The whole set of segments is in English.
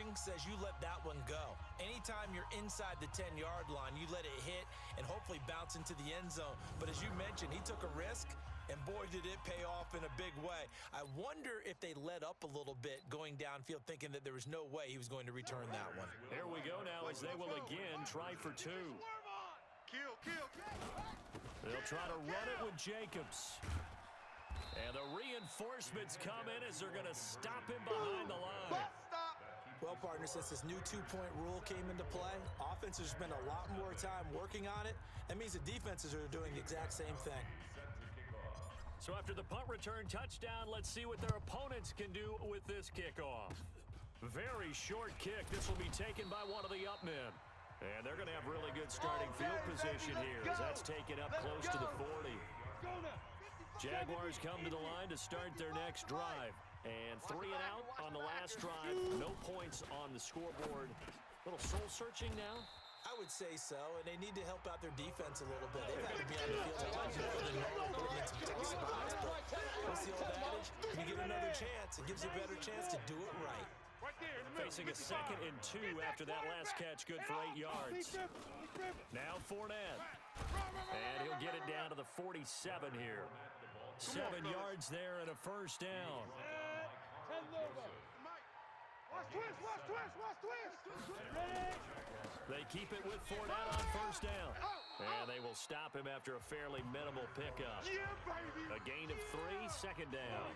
coaching says you let that one go. Anytime you're inside the 10-yard line, you let it hit and hopefully bounce into the end zone. But as you mentioned, he took a risk, and boy, did it pay off in a big way. I wonder if they let up a little bit going downfield, thinking that there was no way he was going to return that one. Here we go now as they will again try for two. Kill. They'll try to run it with Jacobs. And the reinforcements come in as they're going to stop him behind the line. Well, partner, since this new two-point rule came into play, offenses spend a lot more time working on it. That means the defenses are doing the exact same thing. So after the punt return touchdown, let's see what their opponents can do with this kickoff. Very short kick. This will be taken by one of the up men. And they're going to have really good starting field position here as that's taken up close to the 40. Jaguars come to the line to start their next drive. And 3 and out on the last drive. No points on the scoreboard. A little soul-searching now. I would say so, and they need to help out their defense a little bit. They've got to be on the field a lot more than normal, putting in some tough spots. But what's the old adage? When you get another chance, it gives you a better chance to do it right. Facing a 2nd and 2 after that last catch, good for 8 yards. Now Fournette. And he'll get it down to the 47 here. 7 yards there and a first down. Watch twist. They keep it with Fournette on first down. And they will stop him after a fairly minimal pickup. A gain of 3, 2nd down.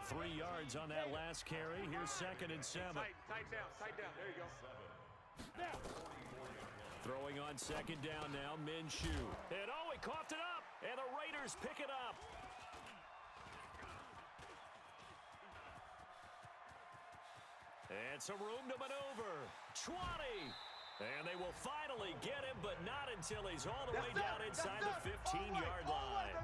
3 yards on that last carry. Here's 2nd and 7. Tight down. There you go. Throwing on 2nd down now, Minshew. And he coughed it up. And the Raiders pick it up. And some room to maneuver. 20. And they will finally get him, but not until he's all the way down inside the 15-yard line.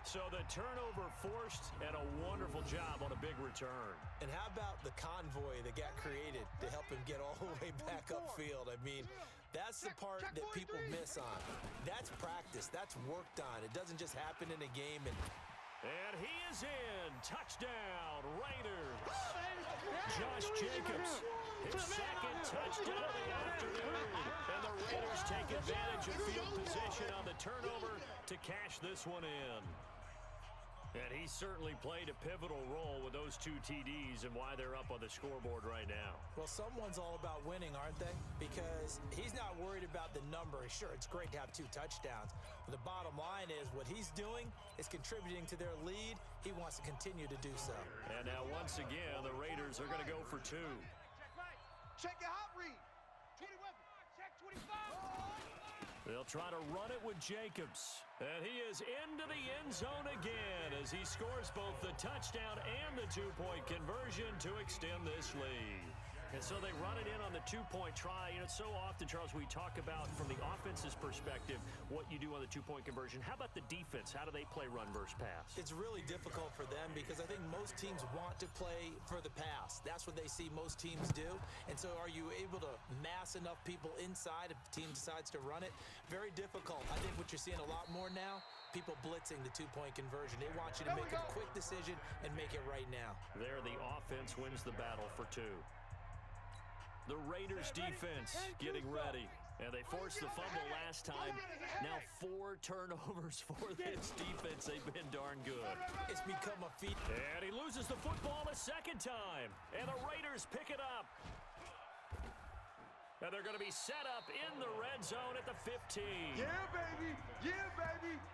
So the turnover forced, and a wonderful job on a big return. And how about the convoy that got created to help him get all the way back upfield? I mean, that's the part that people miss on. That's practice. That's worked on. It doesn't just happen in a game. And he is in. Touchdown, Raiders. Josh Jacobs, his 2nd touchdown of the afternoon. And the Raiders take advantage of field position on the turnover to cash this one in. And he certainly played a pivotal role with those 2 TDs and why they're up on the scoreboard right now. Well, someone's all about winning, aren't they? Because he's not worried about the number. Sure, it's great to have 2 touchdowns. But the bottom line is what he's doing is contributing to their lead. He wants to continue to do so. And now once again, the Raiders are going to go for 2. Check your hot read. 20 weapon. Check 25. They'll try to run it with Jacobs. And he is into the end zone again as he scores both the touchdown and the 2-point conversion to extend this lead. And so they run it in on the 2-point try. You know, so often, Charles, we talk about from the offense's perspective what you do on the 2-point conversion. How about the defense? How do they play run versus pass? It's really difficult for them because I think most teams want to play for the pass. That's what they see most teams do. And so are you able to mass enough people inside if the team decides to run it? Very difficult. I think what you're seeing a lot more now, people blitzing the 2-point conversion. They want you to make a quick decision and make it right now. There, the offense wins the battle for 2. The Raiders defense getting ready. And they forced the fumble last time. Now 4 turnovers for this defense. They've been darn good. It's become a feat. And he loses the football a 2nd time. And the Raiders pick it up. And they're going to be set up in the red zone at the 15. Yeah, baby.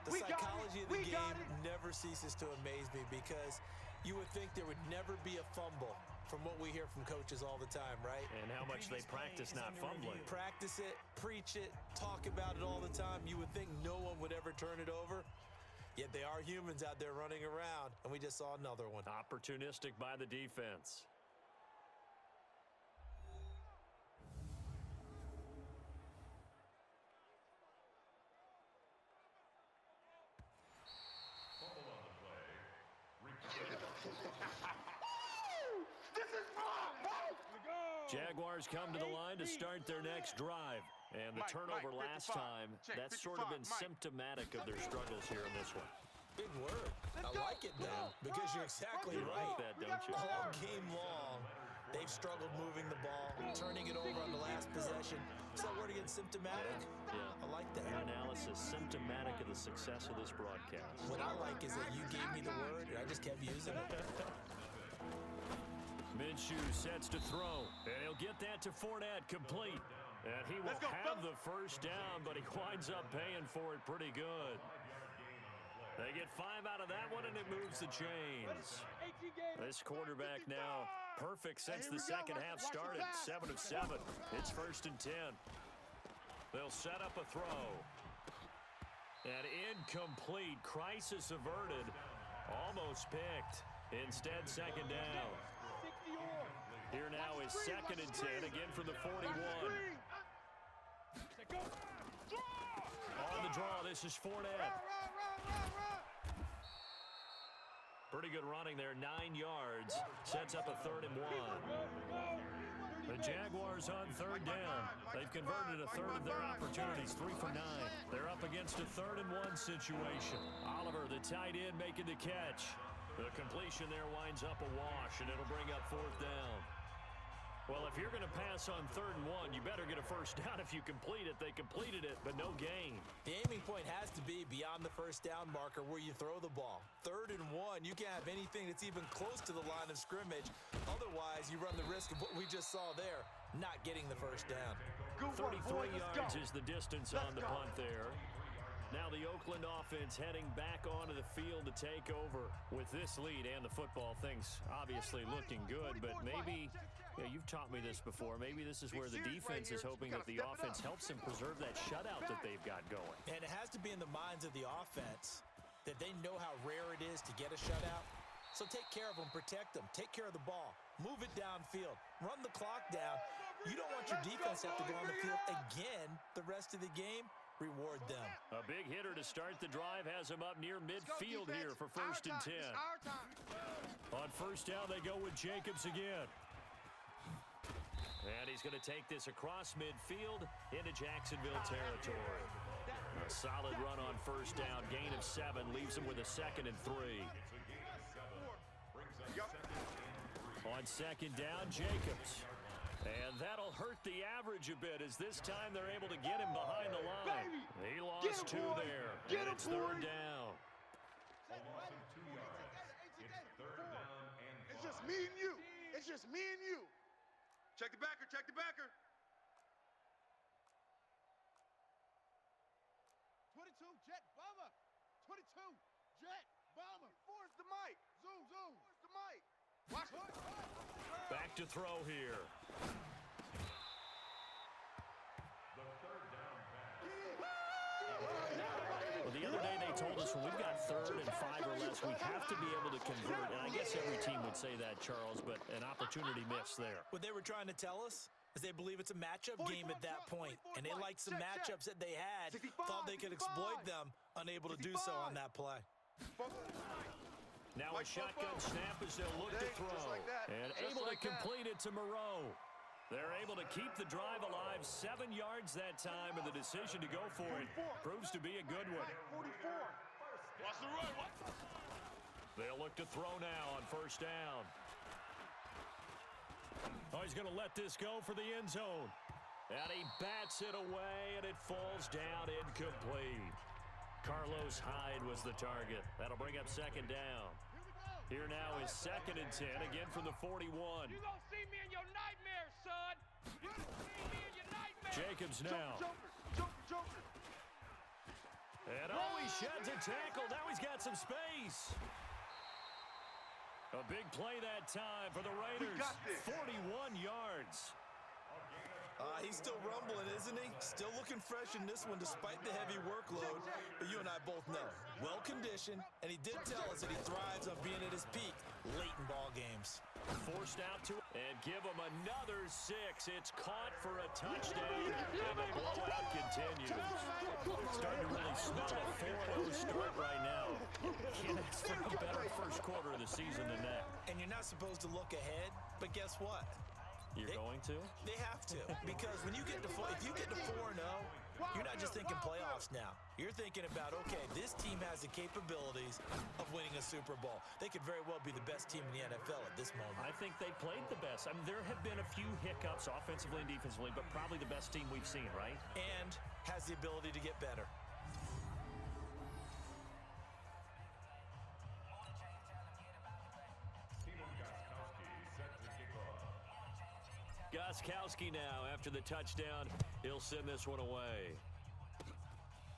The psychology of the game never ceases to amaze me because you would think there would never be a fumble from what we hear from coaches all the time, right? And how much they practice not fumbling. Practice it, preach it, talk about it all the time. You would think no one would ever turn it over. Yet they are humans out there running around, and we just saw another one. Opportunistic by the defense. This is fun! Jaguars come to the line to start their next drive. And the turnover last time, that's sort of been symptomatic of their struggles here in this one. Big word. I like it, though, because you're exactly right. That, don't you? All game long, They've struggled moving the ball, turning it over on the last possession. Is that word again, symptomatic? Yeah. I like that. Your analysis, symptomatic of the success of this broadcast. What I like is that you gave me the word, and I just kept using it. Minshew sets to throw, and he'll get that to Fournette, complete. And he will have the first down, but he winds up paying for it pretty good. They get 5 out of that one, and it moves the chains. This quarterback now perfect since the second half started. 7 of 7. It's 1st and 10. They'll set up a throw. And incomplete. Crisis averted. Almost picked. Instead, second down. Here now is 2nd and 10, again from the 41. On the draw, this is Fournette. Pretty good running there, 9 yards. Sets up a 3rd and 1. The Jaguars on 3rd down. They've converted a third of their opportunities, 3 for 9. They're up against a 3rd and 1 situation. Oliver, the tight end, making the catch. The completion there winds up a wash, and it'll bring up 4th down. Well, if you're going to pass on 3rd and 1, you better get a first down if you complete it. They completed it, but no gain. The aiming point has to be beyond the first down marker where you throw the ball. 3rd and 1, you can't have anything that's even close to the line of scrimmage. Otherwise, you run the risk of what we just saw there, not getting the first down. 33 yards is the distance on the punt there. Now the Oakland offense heading back onto the field to take over with this lead and the football. Things obviously looking good, but maybe, you've taught me this before, maybe this is where the defense is hoping that the offense helps them preserve that shutout that they've got going. And it has to be in the minds of the offense that they know how rare it is to get a shutout. So take care of them, protect them, take care of the ball, move it downfield, run the clock down. You don't want your defense to have to go on the field again the rest of the game. Reward them. A big hitter to start the drive has him up near midfield here for 1st and 10. On 1st down, they go with Jacobs again. And he's going to take this across midfield into Jacksonville territory. A solid run on 1st down, gain of 7, leaves him with a 2nd and 3. On 2nd down, Jacobs. And that'll hurt the average a bit as this time they're able to get him behind the line. He lost 2 there. And it's 3rd down. It's just me and you. It's just me and you. Check the backer, check the backer. 22, jet bomber. 22, jet bomber. Force the mic. Zoom, zoom. Force the mic. Watch it. Back to throw here. Well, the other day they told us when we've got 3rd and 5 or less, we have to be able to convert. And I guess every team would say that, Charles, but an opportunity missed there. What they were trying to tell us is they believe it's a matchup game at that point, and they liked some matchups that they had, thought they could exploit them, unable to do so on that play. Now a shotgun snap as they'll look to throw. And able to complete it to Moreau. They're able to keep the drive alive, 7 yards that time, and the decision to go for it proves to be a good one. Watch the run. They'll look to throw now on 1st down. Oh, he's going to let this go for the end zone. And he bats it away, and it falls down incomplete. Carlos Hyde was the target. That'll bring up 2nd down. Here now is 2nd and 10, again from the 41. You gonna see me in your nightmares, son. You gonna see me in your nightmares. Jacobs now. Joker. And he sheds a tackle. Now he's got some space. A big play that time for the Raiders. 41 yards. He's still rumbling, isn't he? Still looking fresh in this one despite the heavy workload. But you and I both know, well-conditioned, and he did tell us that he thrives on being at his peak late in ball games. Forced out to and give him another 6. It's caught for a touchdown, and the blowout continues. Starting to really smell a 4-0 start right now. Can't ask for a better first quarter of the season than that. And you're not supposed to look ahead, but guess what? You're going to? They have to, because when you get to if you get to 4-0, You're not just thinking playoffs now. You're thinking about, okay, this team has the capabilities of winning a Super Bowl. They could very well be the best team in the NFL at this moment. I think they played the best. I mean, there have been a few hiccups offensively and defensively, but probably the best team we've seen, right? And has the ability to get better. Gostkowski now after the touchdown. He'll send this one away.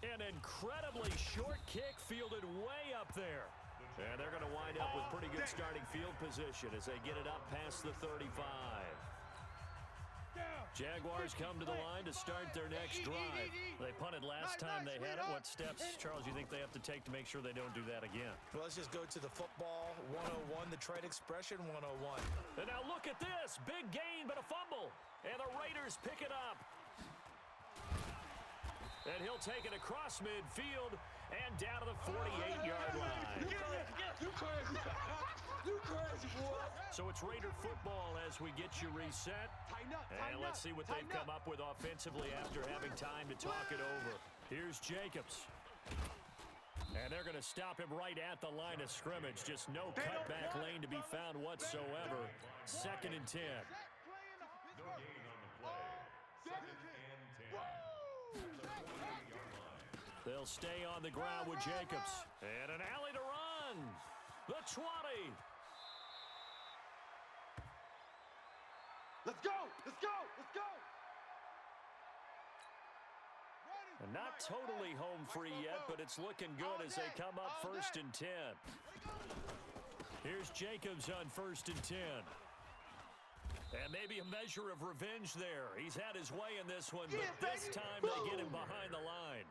An incredibly short kick fielded way up there. And they're going to wind up with pretty good starting field position as they get it up past the 35. Jaguars come to the line to start their next drive. They punted last time they had it. What steps, Charles, you think they have to take to make sure they don't do that again? Well, let's just go to the football 101, the trade expression 101. And now look at this. Big gain, but a fumble. And the Raiders pick it up. And he'll take it across midfield and down to the 48-yard line. You crazy. You crazy, boy. So it's Raider football as we get you reset. And let's see what they've come up with offensively after having time to talk it over. Here's Jacobs. And they're going to stop him right at the line of scrimmage. Just no cutback lane to be found whatsoever. 2nd and 10. They'll stay on the ground with Jacobs. And an alley to run. The 20. Let's go. Let's go. Let's go. And not totally home free yet, but it's looking good as they come up 1st and 10. Here's Jacobs on 1st and 10. And maybe a measure of revenge there. He's had his way in this one, but this time they get him behind the line.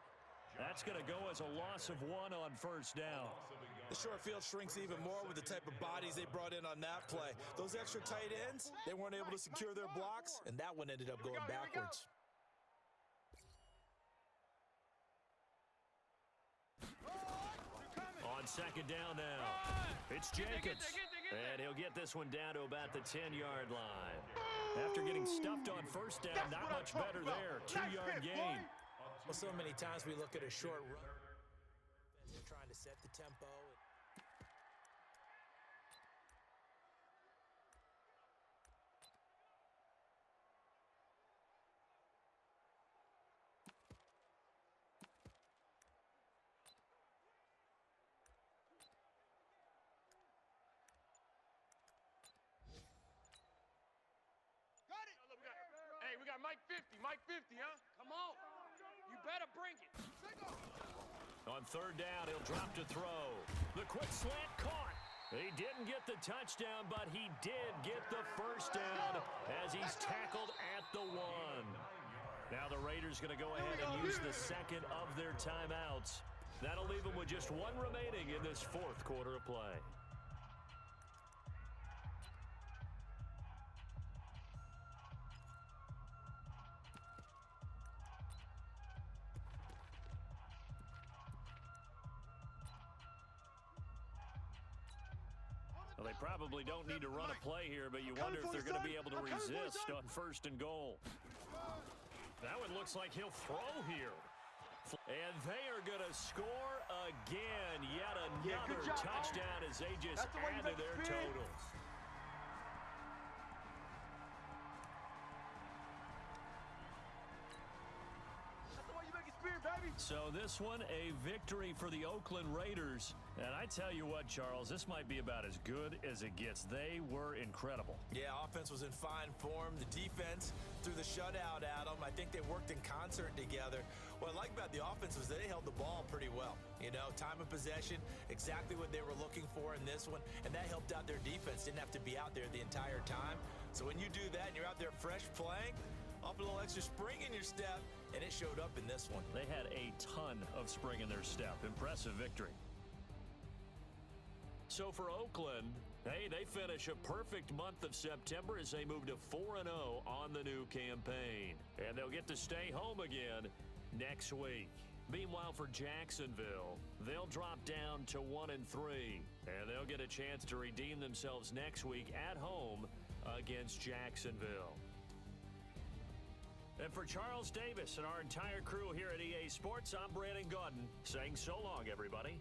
That's going to go as a loss of 1 on 1st down. The short field shrinks even more with the type of bodies they brought in on that play. Those extra tight ends, they weren't able to secure their blocks, and that one ended up going backwards. On 2nd down now, it's Jacobs. And he'll get this one down to about the 10-yard line. After getting stuffed on 1st down, not much better there. 2-yard gain. Well, so many times we look at a short run. They're trying to set the tempo. Hey, we got Mike 50, Mike 50, huh? Come on. You better bring it. On 3rd down, he'll drop to throw. The quick slant caught. He didn't get the touchdown, but he did get the 1st down as he's tackled at the 1. Now the Raiders going to go ahead and use the 2nd of their timeouts. That'll leave them with just 1 remaining in this 4th quarter of play. Well, they probably don't need to run a play here, but you wonder if they're going to be able to resist on 1st and goal. That one looks like he'll throw here. And they are going to score again. Yet another touchdown as they just add to their totals. So this one, a victory for the Oakland Raiders. And I tell you what, Charles, this might be about as good as it gets. They were incredible. Yeah, offense was in fine form. The defense threw the shutout at them. I think they worked in concert together. What I like about the offense was they held the ball pretty well. You know, time of possession, exactly what they were looking for in this one. And that helped out their defense. Didn't have to be out there the entire time. So when you do that and you're out there fresh playing, up a little extra spring in your step, and it showed up in this one. They had a ton of spring in their step. Impressive victory. So for Oakland, hey, they finish a perfect month of September as they move to 4-0 on the new campaign. And they'll get to stay home again next week. Meanwhile, for Jacksonville, they'll drop down to 1-3, and they'll get a chance to redeem themselves next week at home against Jacksonville. And for Charles Davis and our entire crew here at EA Sports, I'm Brandon Gaudin saying so long, everybody.